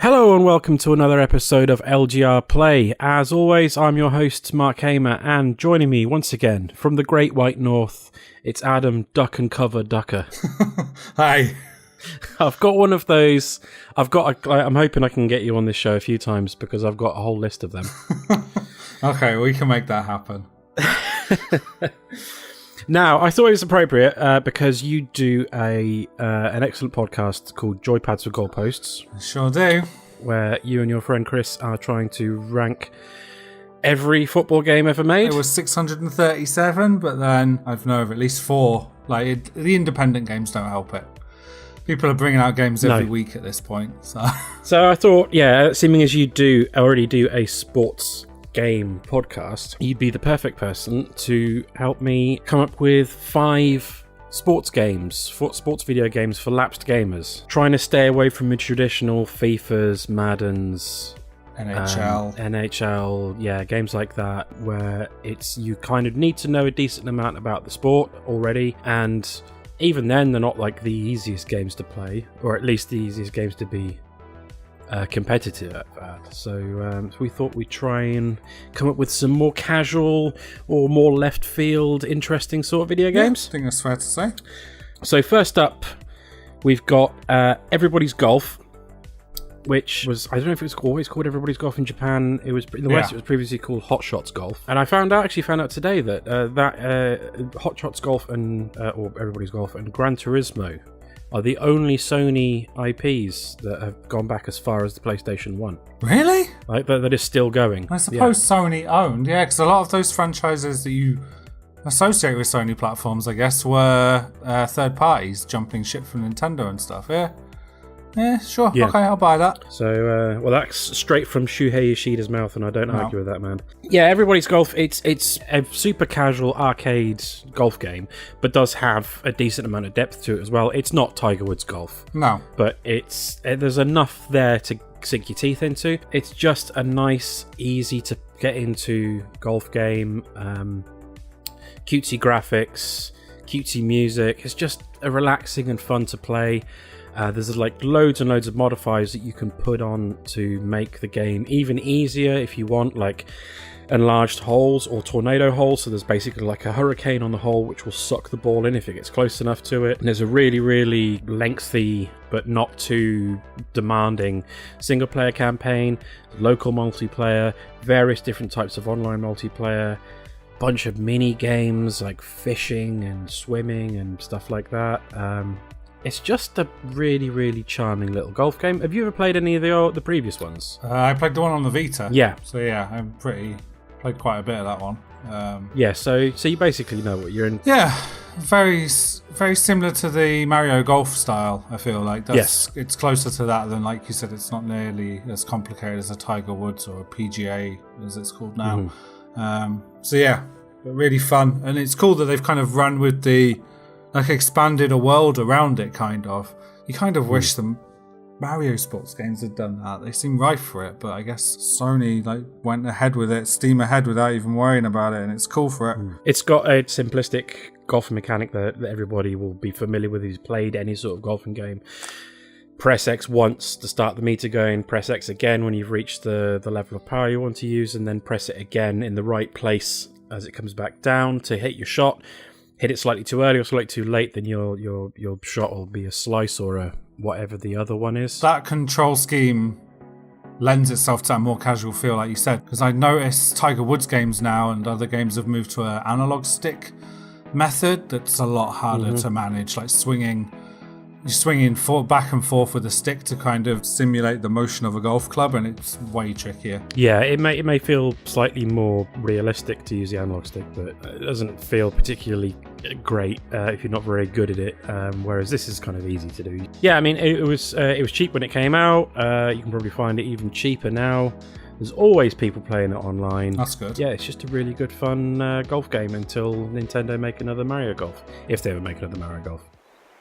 Hello and welcome to another episode of LGR Play. As always, I'm your host, Mark Hamer, and joining me once again from the Great White North, it's Adam Duck and Cover Ducker. Hi. I've got one of those. I'm hoping I can get you on this show a few times because I've got a whole list of them. Okay, we can make that happen. Now, I thought it was appropriate because you do an excellent podcast called Joypads for Goalposts. Sure do. Where you and your friend Chris are trying to rank every football game ever made. It was 637, but then I've known of at least 4. The independent games don't help it. People are bringing out games every week at this point. So I thought, seeming as you already do a sports game podcast, you'd be the perfect person to help me come up with 5 sports video games for lapsed gamers. Trying to stay away from the traditional FIFAs, Maddens, NHL, games like that, where you kind of need to know a decent amount about the sport already, and even then they're not like the easiest games to play, or at least the easiest games to be competitive at that. So we thought we'd try and come up with some more casual or more left field interesting sort of video games. I think that's fair to say. So first up, we've got Everybody's Golf, which was, I don't know if it was always called Everybody's Golf in Japan. It was in the West. It was previously called Hot Shots Golf, and I found out today that Hot Shots Golf or Everybody's Golf and Gran Turismo are the only Sony IPs that have gone back as far as the PlayStation 1. Really? Like that is still going. I suppose Sony owned, because a lot of those franchises that you associate with Sony platforms, I guess, were third parties jumping ship from Nintendo and stuff, Yeah, sure. Yeah. Okay, I'll buy that. So, that's straight from Shuhei Yoshida's mouth, and I don't argue with that, man. Yeah, Everybody's Golf, it's a super casual arcade golf game, but does have a decent amount of depth to it as well. It's not Tiger Woods Golf. No. But there's enough there to sink your teeth into. It's just a nice, easy to get into golf game. Cutesy graphics, cutesy music. It's just a relaxing and fun to play. There's loads and loads of modifiers that you can put on to make the game even easier if you want, like enlarged holes or tornado holes. So there's basically like a hurricane on the hole which will suck the ball in if it gets close enough to it. And there's a really, really lengthy but not too demanding single player campaign, local multiplayer, various different types of online multiplayer, bunch of mini games like fishing and swimming and stuff like that. It's just a really, really charming little golf game. Have you ever played any of the previous ones? I played the one on the Vita. Yeah. So played quite a bit of that one. So you basically know what you're in. Yeah, very very similar to the Mario Golf style, I feel like. Yes. It's closer to that than, like you said, it's not nearly as complicated as a Tiger Woods or a PGA, as it's called now. Mm-hmm. Really fun. And it's cool that they've kind of run with the expanded a world around it, kind of. You kind of wish the Mario sports games had done that. They seem rife for it, but I guess Sony went ahead with it, steam ahead without even worrying about it, and it's cool for it. It's got a simplistic golf mechanic that everybody will be familiar with who's played any sort of golfing game. Press X once to start the meter going, press X again when you've reached the level of power you want to use, and then press it again in the right place as it comes back down to hit your shot. Hit it slightly too early or slightly too late, then your shot will be a slice or a whatever the other one is. That control scheme lends itself to a more casual feel, like you said, because I notice Tiger Woods games now and other games have moved to an analog stick method that's a lot harder to manage, like swinging back and forth with a stick to kind of simulate the motion of a golf club, and it's way trickier. Yeah, it may feel slightly more realistic to use the analog stick, but it doesn't feel particularly great if you're not very good at it. Whereas this is kind of easy to do. Yeah, I mean it was cheap when it came out. You can probably find it even cheaper now. There's always people playing it online. That's good. Yeah, it's just a really good fun golf game until Nintendo make another Mario Golf, if they ever make another Mario Golf.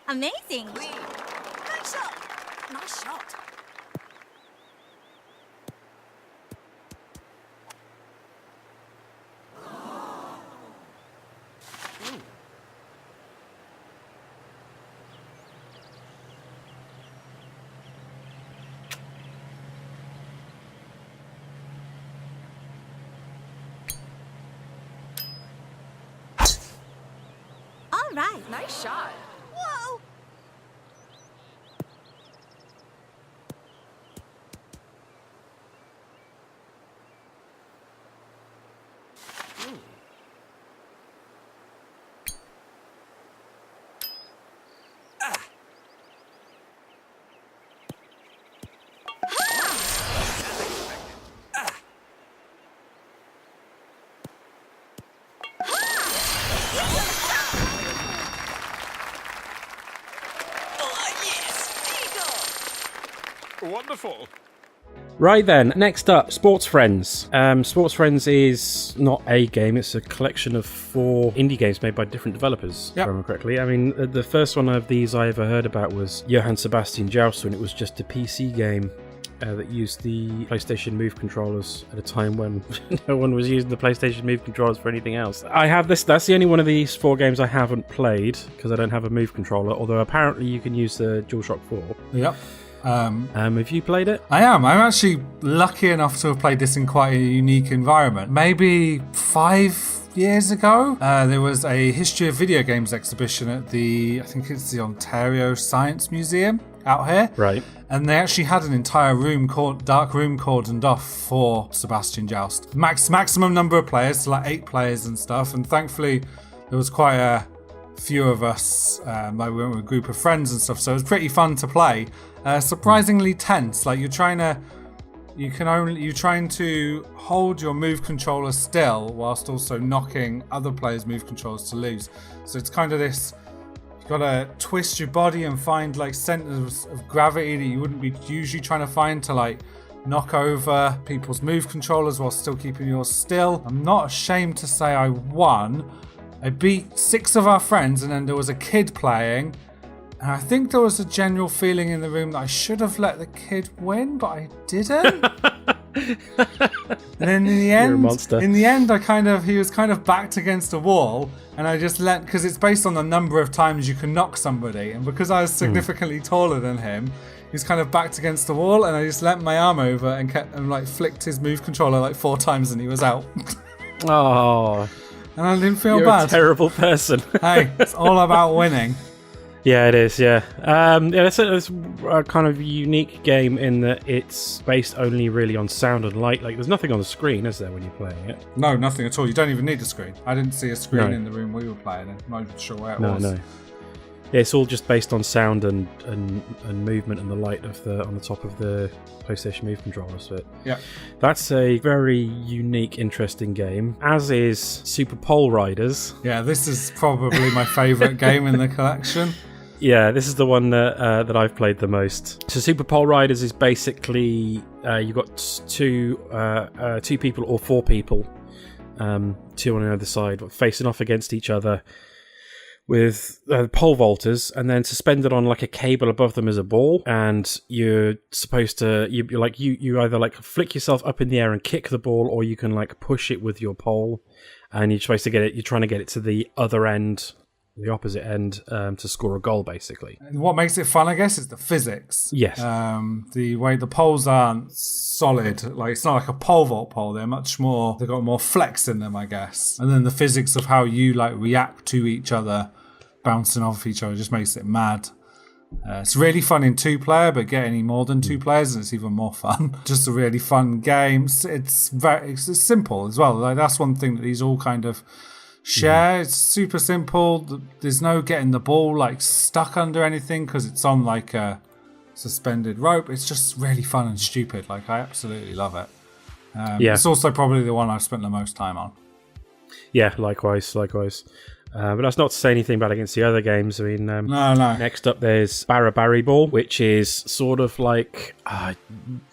Amazing! Nice shot! Nice shot! All right. Nice shot. Whoa! Wonderful. Right then, next up, Sports Friends. Sports Friends is not a game, it's a collection of 4 indie games made by different developers, if I remember correctly. I mean, the first one of these I ever heard about was Johann Sebastian Joust, and it was just a PC game that used the PlayStation Move controllers at a time when no one was using the PlayStation Move controllers for anything else. I have this, that's the only one of these 4 games I haven't played, because I don't have a Move controller, although apparently you can use the DualShock 4. Yep. Have you played it? I am. I'm actually lucky enough to have played this in quite a unique environment. Maybe 5 years ago, there was a History of Video Games exhibition at I think it's the Ontario Science Museum out here. Right. And they actually had an entire dark room cordoned off for Sebastian Joust. Maximum number of players, so like 8 players and stuff. And thankfully, there was quite a few of us. Like we went with a group of friends and stuff, so it was pretty fun to play. Surprisingly tense. Like you're trying to hold your Move controller still whilst also knocking other players' Move controllers to lose. So it's kind of this. You've got to twist your body and find like centers of gravity that you wouldn't be usually trying to find to like knock over people's Move controllers while still keeping yours still. I'm not ashamed to say I won. I beat 6 of our friends, and then there was a kid playing. And I think there was a general feeling in the room that I should have let the kid win, but I didn't. And in the end, You're a monster. He was kind of backed against a wall, and I just let, because it's based on the number of times you can knock somebody, and because I was significantly taller than him, he was kind of backed against the wall, and I just leant my arm over and like flicked his Move controller like 4 times, and he was out. Oh, and I didn't feel you're bad. a terrible person. Hey, it's all about winning. Yeah, it is, yeah. It's a kind of unique game in that it's based only really on sound and light. Like, there's nothing on the screen, is there, when you're playing it? No, nothing at all. You don't even need a screen. I didn't see a screen in the room we were playing in. I'm not even sure where it was. No. It's all just based on sound and movement and the light on the top of the PlayStation Move controller. So yeah, that's a very unique, interesting game. As is Super Pole Riders. Yeah, this is probably my favourite game in the collection. Yeah, this is the one that I've played the most. So Super Pole Riders is basically you've got two people or 4 people, 2 on the other side, facing off against each other with pole vaulters, and then suspended on like a cable above them is a ball, and you're supposed to you either like flick yourself up in the air and kick the ball, or you can like push it with your pole, and you're supposed to get it. You're trying to get it to the other end, the opposite end, to score a goal, basically. And what makes it fun, I guess, is the physics. Yes. The way the poles aren't solid, like it's not like a pole vault pole. They're much more. They've got more flex in them, I guess. And then the physics of how you like react to each other, bouncing off each other, just makes it mad. It's really fun in 2-player, but get any more than 2 players, and it's even more fun. Just a really fun game. It's simple as well. Like that's one thing that these all kind of share. It's super simple. There's no getting the ball like stuck under anything because it's on like a suspended rope. It's just really fun and stupid. Like I absolutely love it. It's also probably the one I've spent the most time on. Yeah, likewise. But that's not to say anything bad against the other games. I mean, no. Next up, there's Barry Ball, which is sort of like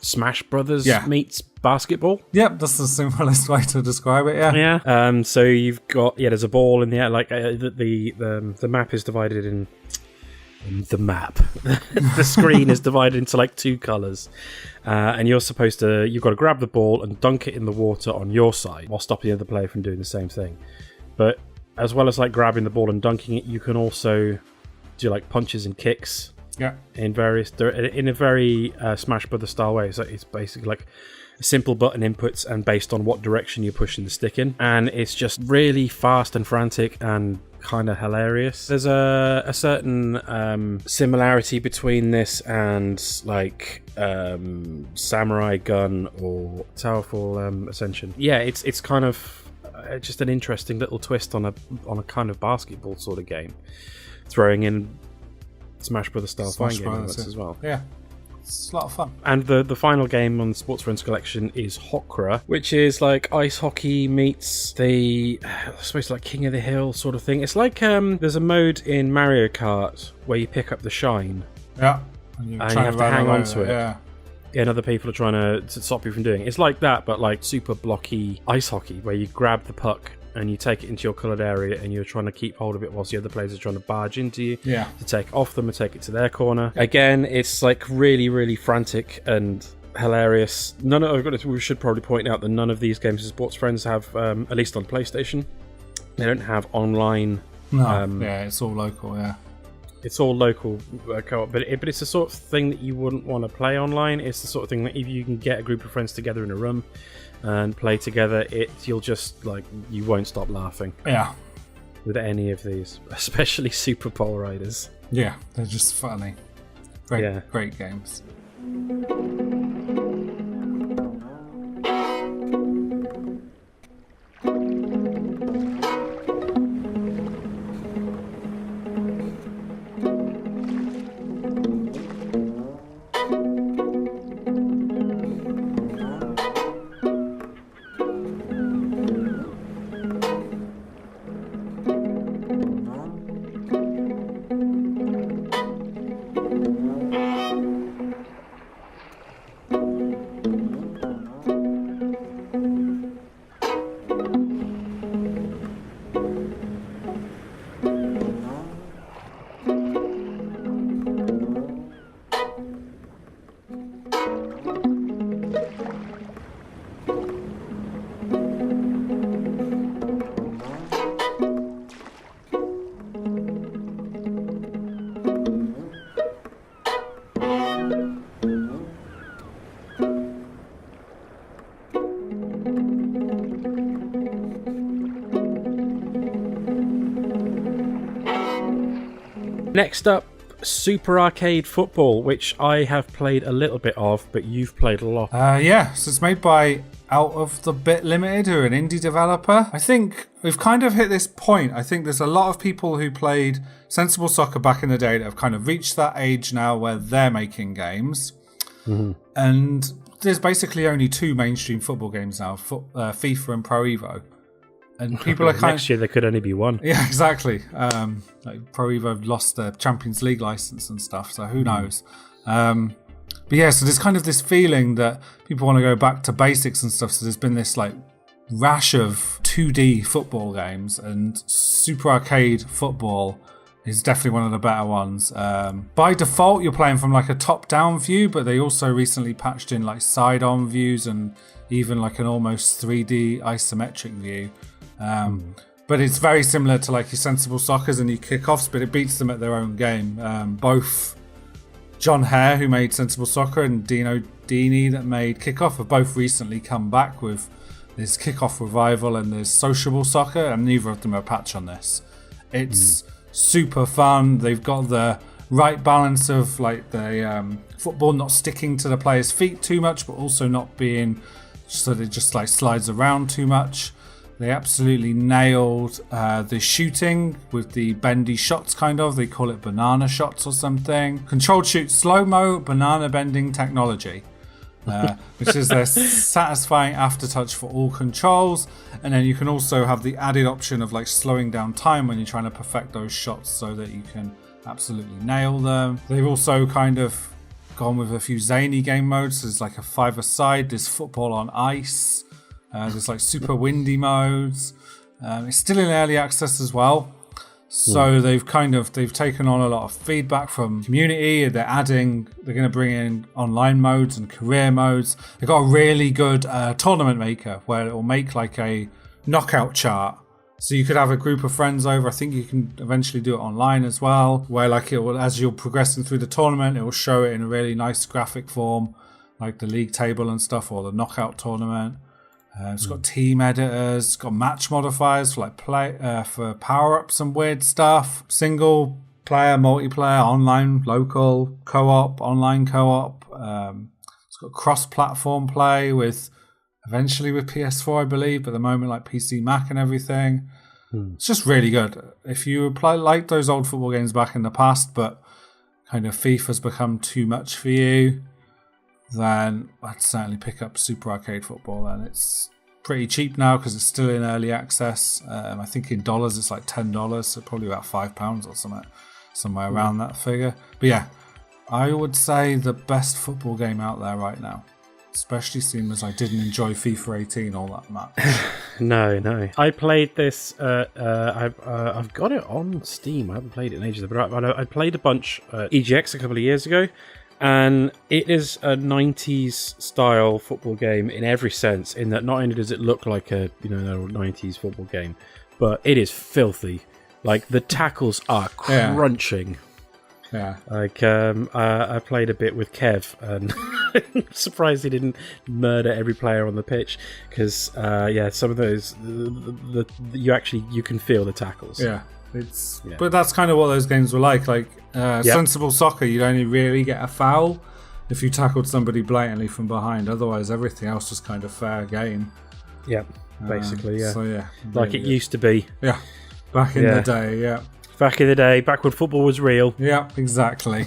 Smash Brothers meets basketball. Yep, that's the simplest way to describe it. Yeah. So you've got there's a ball in the air. Like the map is divided in the map. The screen is divided into like 2 colors, and you've got to grab the ball and dunk it in the water on your side while stopping the other player from doing the same thing. But as well as like grabbing the ball and dunking it, you can also do like punches and kicks. Yeah. In a very Smash Brothers style way. So it's basically like simple button inputs and based on what direction you're pushing the stick in. And it's just really fast and frantic and kind of hilarious. There's a certain similarity between this and like Samurai Gun or Towerfall Ascension. Yeah, it's kind of just an interesting little twist on a kind of basketball sort of game, throwing in Smash Brothers style fighting game elements as well. Yeah. It's a lot of fun. And the final game on the Sports Friends collection is Hokra, which is like ice hockey meets I suppose like King of the Hill sort of thing. It's like there's a mode in Mario Kart where you pick up the shine. Yeah. And you have to hang on to it. Yeah. And other people are trying to stop you from doing it. It's like that, but like super blocky ice hockey where you grab the puck and you take it into your coloured area and you're trying to keep hold of it whilst the other players are trying to barge into you to take off them and take it to their corner. Again, it's like really, really frantic and hilarious. We should probably point out that none of these games as Sports Friends have, at least on PlayStation, they don't have online. No, it's all local, yeah. It's all local co-op, but it's the sort of thing that you wouldn't want to play online. It's the sort of thing that if you can get a group of friends together in a room and play together, you'll just you won't stop laughing. Yeah. With any of these, especially Super Bowl Riders. Yeah, they're just funny. Great games. Next up, Super Arcade Football, which I have played a little bit of, but you've played a lot. So it's made by Out of the Bit Limited, who are an indie developer. I think we've kind of hit this point. I think there's a lot of people who played Sensible Soccer back in the day that have kind of reached that age now where they're making games. Mm-hmm. And there's basically only two mainstream football games now, FIFA and Pro Evo. And people are next year there could only be one. Yeah, exactly. Pro Evo lost their Champions League license and stuff, so who knows? But yeah, so there's kind of this feeling that people want to go back to basics and stuff. So there's been this like rash of 2D football games, and Super Arcade Football is definitely one of the better ones. By default, you're playing from like a top-down view, but they also recently patched in like side-on views and even like an almost 3D isometric view. But it's very similar to like your Sensible Soccers and your Kickoffs, but it beats them at their own game. Both John Hare, who made Sensible Soccer, and Dino Dini, that made Kickoff, have both recently come back with this Kickoff revival and there's Sociable Soccer, and neither of them are a patch on this. It's super fun. They've got the right balance of like the football not sticking to the player's feet too much, but also not being so that it just like slides around too much. They absolutely nailed the shooting with the bendy shots, kind of. They call it banana shots or something. Controlled shoot slow-mo banana bending technology, which is their satisfying aftertouch for all controls. And then you can also have the added option of like slowing down time when you're trying to perfect those shots so that you can absolutely nail them. They've also kind of gone with a few zany game modes. There's like a 5-a-side, there's football on ice. There's like super windy modes. It's still in early access as well. So they've taken on a lot of feedback from community. They're going to bring in online modes and career modes. They've got a really good tournament maker where it will make like a knockout chart. So you could have a group of friends over. I think you can eventually do it online as well, where like it will, as you're progressing through the tournament, it will show it in a really nice graphic form. like the league table and stuff, or the knockout tournament. It's got team editors, it's got match modifiers for like for power-ups and weird stuff. Single player, multiplayer, online, local, co-op, online co-op. It's got cross-platform play eventually with PS4, I believe, but at the moment like PC, Mac and everything. It's just really good. If you like those old football games back in the past, but kind of FIFA's become too much for you, then I'd certainly pick up Super Arcade Football. And it's pretty cheap now because it's still in early access. I think in dollars it's like $10, so probably about £5 or something, somewhere around that figure. But yeah, I would say the best football game out there right now. Especially seeing as I didn't enjoy FIFA 18 all that much. No. I played this. I've got it on Steam. I haven't played it in ages, but I played a bunch EGX a couple of years ago, and it is a 90s style football game in every sense. In that, not only does it look like a 90s football game, but it is filthy. Like the tackles are crunching. Yeah. Like I played a bit with Kev, and I'm surprised he didn't murder every player on the pitch because some of those you can feel the tackles. Yeah, but that's kind of what those games were like. Like sensible soccer, you'd only really get a foul if you tackled somebody blatantly from behind. Otherwise, everything else was kind of fair game. Yeah, basically, yeah. So yeah, like it used to be. Yeah, back in the day. Yeah. Back in the day, back when football was real. Yeah, exactly.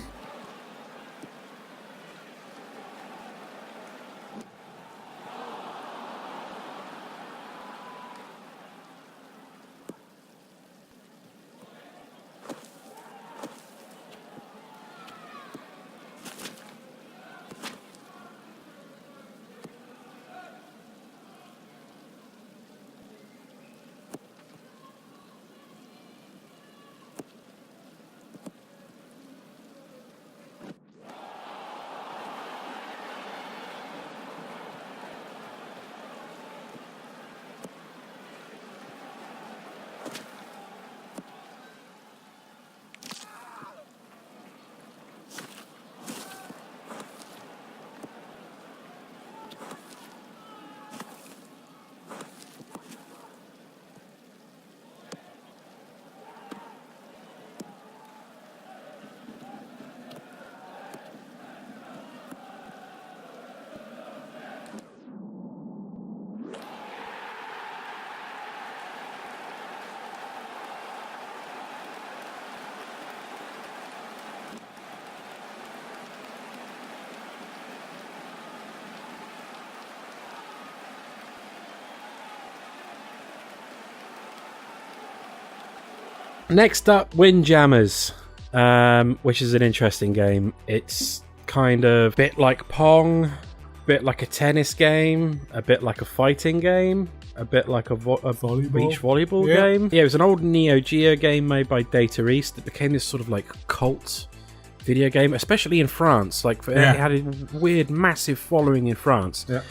Next up, Windjammers, which is an interesting game. It's kind of a bit like Pong, a bit like a tennis game, a bit like a fighting game, a bit like a beach volleyball game. Yeah, it was an old Neo Geo game made by Data East that became this sort of like cult video game, especially in France. Like it had a weird, massive following in France. Yeah.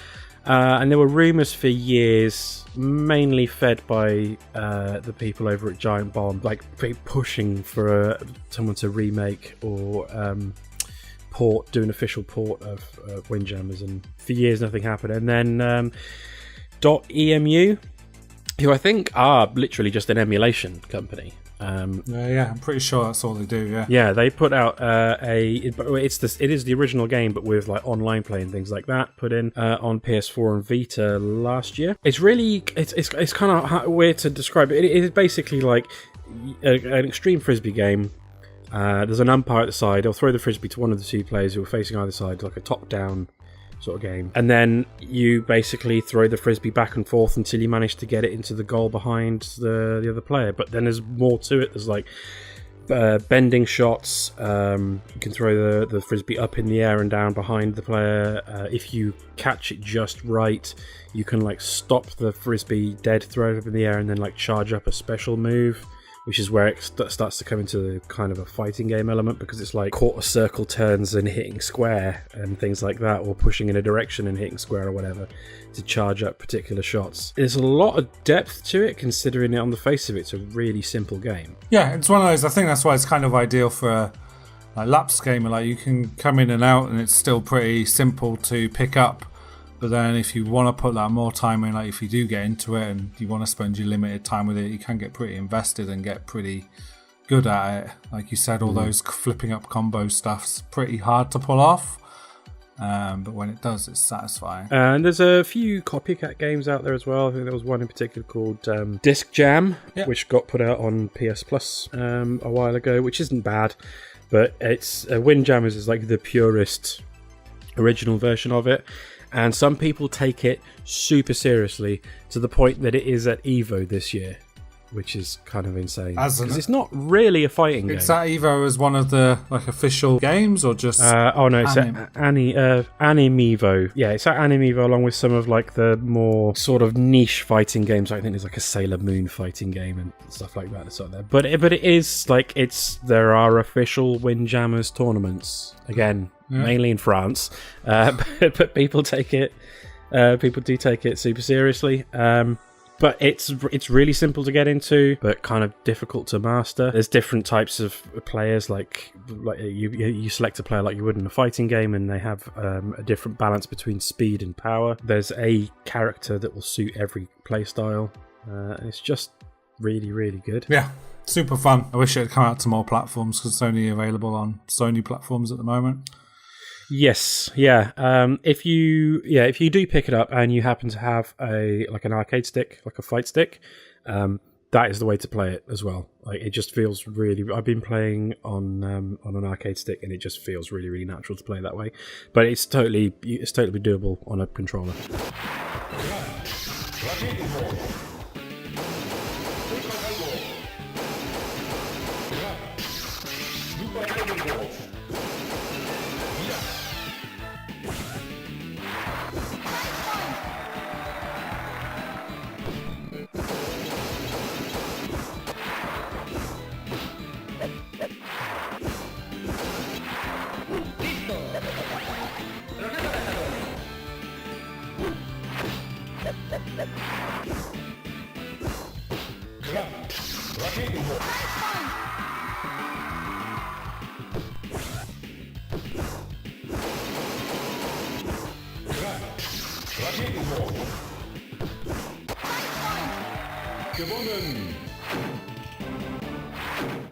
And there were rumours for years, mainly fed by the people over at Giant Bomb, like pushing for someone to remake or do an official port of Windjammers, and for years nothing happened. And then .emu, who I think are literally just an emulation company. I'm pretty sure that's all they do. Yeah, they put out it is the original game, but with like online play and things like that put in on PS4 and Vita last year. It's really it's kind of weird to describe it. It is basically like an extreme frisbee game. There's an umpire at the side. He'll throw the frisbee to one of the two players who are facing either side, like a top-down sort of game. And then you basically throw the frisbee back and forth until you manage to get it into the goal behind the other player. But then there's more to it. There's like bending shots. You can throw the frisbee up in the air and down behind the player. If you catch it just right, you can like stop the frisbee dead, throw it up in the air, and then like charge up a special move, which is where it starts to come into kind of a fighting game element, because it's like quarter circle turns and hitting square and things like that, or pushing in a direction and hitting square or whatever to charge up particular shots. There's a lot of depth to it, considering it on the face of it, it's a really simple game. Yeah, it's one of those, I think that's why it's kind of ideal for like laps game, like you can come in and out and it's still pretty simple to pick up. But then if you want to put that more time in, like if you do get into it and you want to spend your limited time with it, you can get pretty invested and get pretty good at it. Like you said, all those flipping up combo stuff's pretty hard to pull off. But when it does, it's satisfying. And there's a few copycat games out there as well. I think there was one in particular called Disc Jam, which got put out on PS Plus a while ago, which isn't bad. But it's Windjammers is like the purest original version of it. And some people take it super seriously to the point that it is at EVO this year, which is kind of insane. Because it's not really a fighting game. It's at EVO as one of the like official games, or just? It's at Anime-evo. Yeah, it's at Anime-evo along with some of like the more sort of niche fighting games. I think there's like a Sailor Moon fighting game and stuff like that. That's out there. But it is like there are official Windjammers tournaments again. Mainly in France, but people take it. People do take it super seriously. But it's really simple to get into, but kind of difficult to master. There's different types of players. Like you select a player like you would in a fighting game, and they have a different balance between speed and power. There's a character that will suit every play style. It's just really, really good. Yeah. Super fun. I wish it had come out to more platforms because it's only available on Sony platforms at the moment. Yes, yeah. If you do pick it up and you happen to have an arcade stick, like a fight stick, that is the way to play it as well. Like it just feels really. I've been playing on an arcade stick, and it just feels really, really natural to play that way. But it's totally doable on a controller.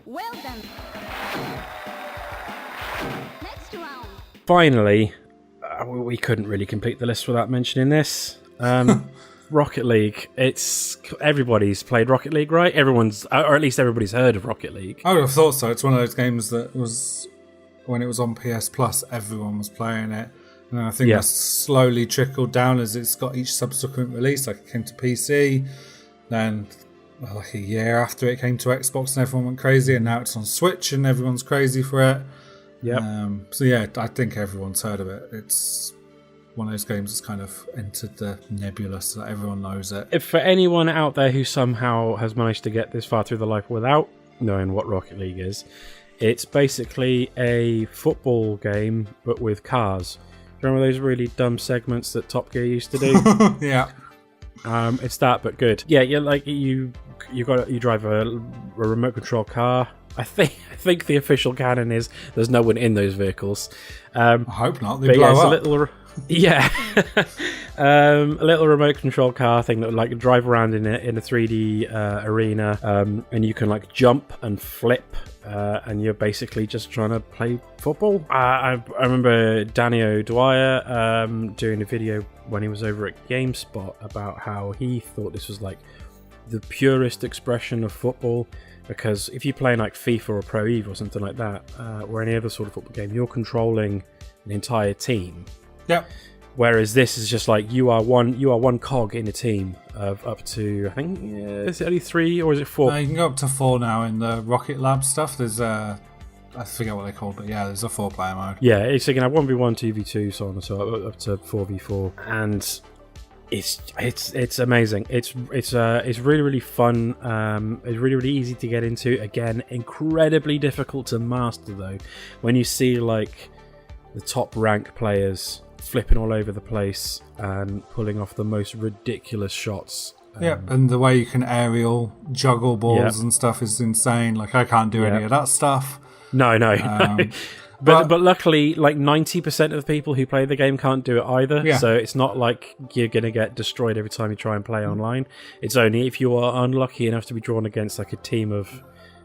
Well done. Next round. Finally, we couldn't really complete the list without mentioning this. Rocket League. Everybody's played Rocket League, right? Or at least everybody's heard of Rocket League. I would have thought so. It's one of those games that was, when it was on PS Plus, everyone was playing it. And I think that's slowly trickled down as it's got each subsequent release. Like it came to PC, then like a year after it came to Xbox and everyone went crazy, and now it's on Switch and everyone's crazy for it. Yeah. So yeah, I think everyone's heard of it. It's one of those games that's kind of entered the nebula so that everyone knows it. If for anyone out there who somehow has managed to get this far through the life without knowing what Rocket League is, it's basically a football game but with cars. Remember those really dumb segments that Top Gear used to do? Yeah. It's that, but good. Yeah, you're like you drive a remote control car. I think the official canon is there's no one in those vehicles. I hope not. They blow up. A little remote control car thing that would like drive around in a 3D arena, and you can like jump and flip. And you're basically just trying to play football. I remember Danny O'Dwyer doing a video when he was over at GameSpot about how he thought this was like the purest expression of football, because if you're playing like FIFA or Pro Evo or something like that, or any other sort of football game, you're controlling an entire team. Yep. Whereas this is just like you are one cog in a team of up to, I think, is it only 3 or is it 4? You can go up to 4 now in the Rocket Lab stuff. There's I forget what they called, but yeah, there's a 4-player mode. Yeah, it's you can have 1v1, 2v2, so on and so on, up to 4v4, and it's amazing. It's really, really fun. It's really, really easy to get into. Again, incredibly difficult to master though. When you see like the top rank players flipping all over the place and pulling off the most ridiculous shots. And the way you can aerial juggle balls and stuff is insane. Like I can't do any of that stuff. No. But luckily, like 90% of the people who play the game can't do it either. Yeah. So it's not like you're going to get destroyed every time you try and play online. It's only if you are unlucky enough to be drawn against like a team of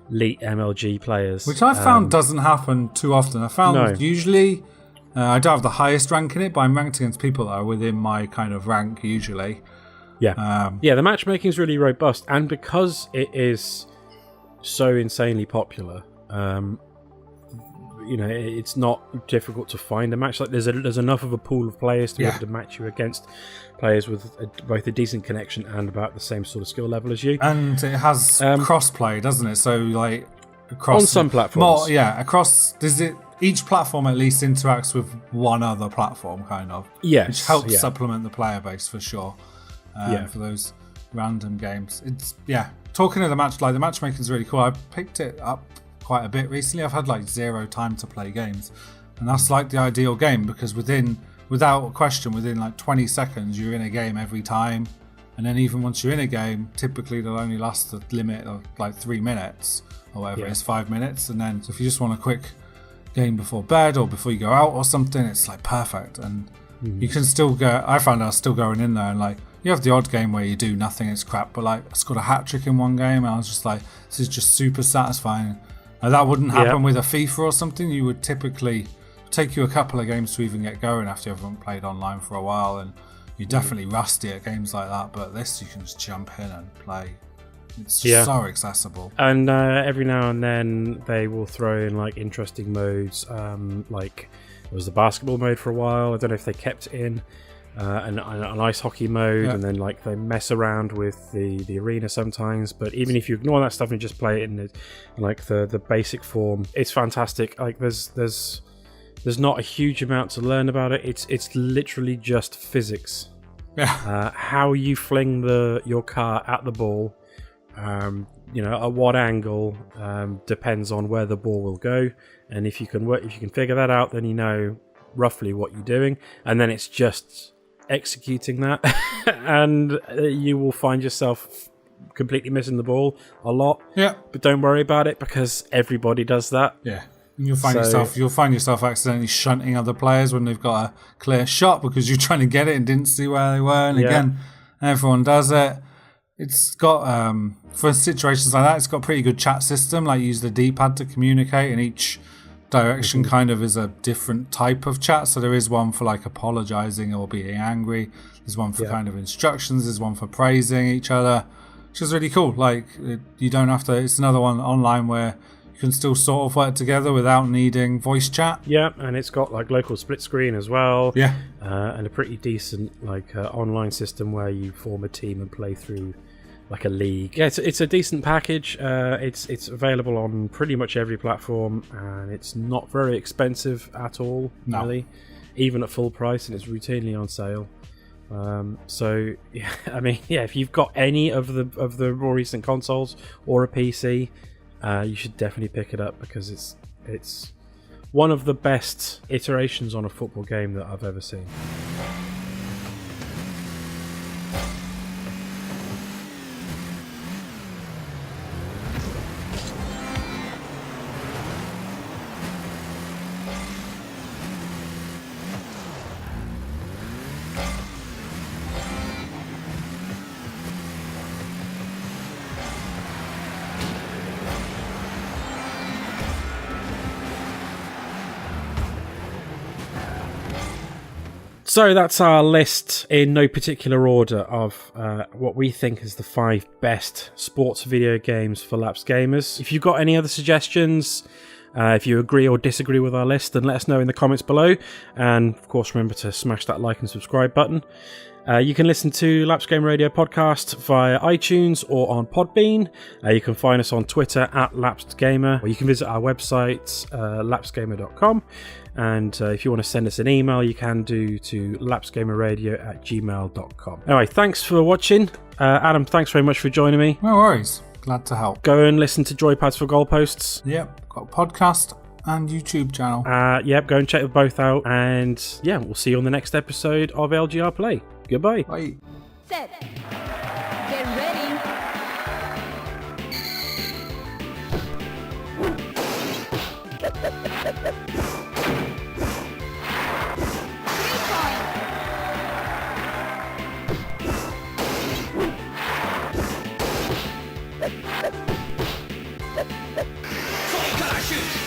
elite MLG players. Which I found doesn't happen too often. I found usually I don't have the highest rank in it, but I'm ranked against people that are within my kind of rank usually. Yeah. The matchmaking is really robust. And because it is so insanely popular, it's not difficult to find a match. Like there's enough of a pool of players to be able to match you against players with both a decent connection and about the same sort of skill level as you. And it has cross-play, doesn't it? So like across on some platforms, each platform at least interacts with one other platform, kind of. Yes, which helps supplement the player base for sure. For those random games, it's Talking of the matchmaking is really cool. I picked it up quite a bit recently. I've had like 0 time to play games, and that's like the ideal game because without question, within like 20 seconds you're in a game every time, and then even once you're in a game, typically they'll only last the limit of like 3 minutes or whatever it is, 5 minutes, and then so if you just want a quick game before bed or before you go out or something, it's like perfect. And you can still go. I found I was still going in there, and like you have the odd game where you do nothing, it's crap, but like I scored a hat trick in one game and I was just like, this is just super satisfying. Now, that wouldn't happen with a FIFA or something. You would typically take you a couple of games to even get going after you haven't played online for a while, and you're definitely rusty at games like that. But this, you can just jump in and play. It's just so accessible. And every now and then they will throw in like interesting modes. Like there was the basketball mode for a while. I don't know if they kept it in. An ice hockey mode, and then like they mess around with the arena sometimes. But even if you ignore that stuff and just play it in the basic form, it's fantastic. Like there's not a huge amount to learn about it. It's literally just physics. How you fling your car at the ball, at what angle, depends on where the ball will go. And if you can figure that out, then you know roughly what you're doing, and then it's just executing that and you will find yourself completely missing the ball a lot, but don't worry about it because everybody does that. You'll find yourself accidentally shunting other players when they've got a clear shot because you're trying to get it and didn't see where they were, and again everyone does it. It's got for situations like that, it's got a pretty good chat system. Like you use the D-pad to communicate, and each direction kind of is a different type of chat. So there is one for like apologizing or being angry, there's one for kind of instructions, there's one for praising each other, which is really cool. Like you don't have to, it's another one online where you can still sort of work together without needing voice chat. And it's got like local split screen as well, and a pretty decent like online system where you form a team and play through like a league. It's a decent package. It's available on pretty much every platform, and it's not very expensive at all, really, even at full price, and it's routinely on sale. If you've got any of the more recent consoles or a PC, you should definitely pick it up because it's one of the best iterations on a football game that I've ever seen. So that's our list in no particular order of what we think is the 5 best sports video games for lapsed gamers. If you've got any other suggestions, if you agree or disagree with our list, then let us know in the comments below. And of course, remember to smash that like and subscribe button. You can listen to Lapsed Game Radio podcast via iTunes or on Podbean. You can find us on Twitter at LapsedGamer, or you can visit our website, lapsedgamer.com. And if you want to send us an email, you can do to lapsedgamerradio@gmail.com. Anyway, thanks for watching. Adam, thanks very much for joining me. No worries. Glad to help. Go and listen to Joypads for Goalposts. Yep, got a podcast and YouTube channel. Go and check them both out. And we'll see you on the next episode of LGR Play. Goodbye. Bye. Set. Get ready. からシュート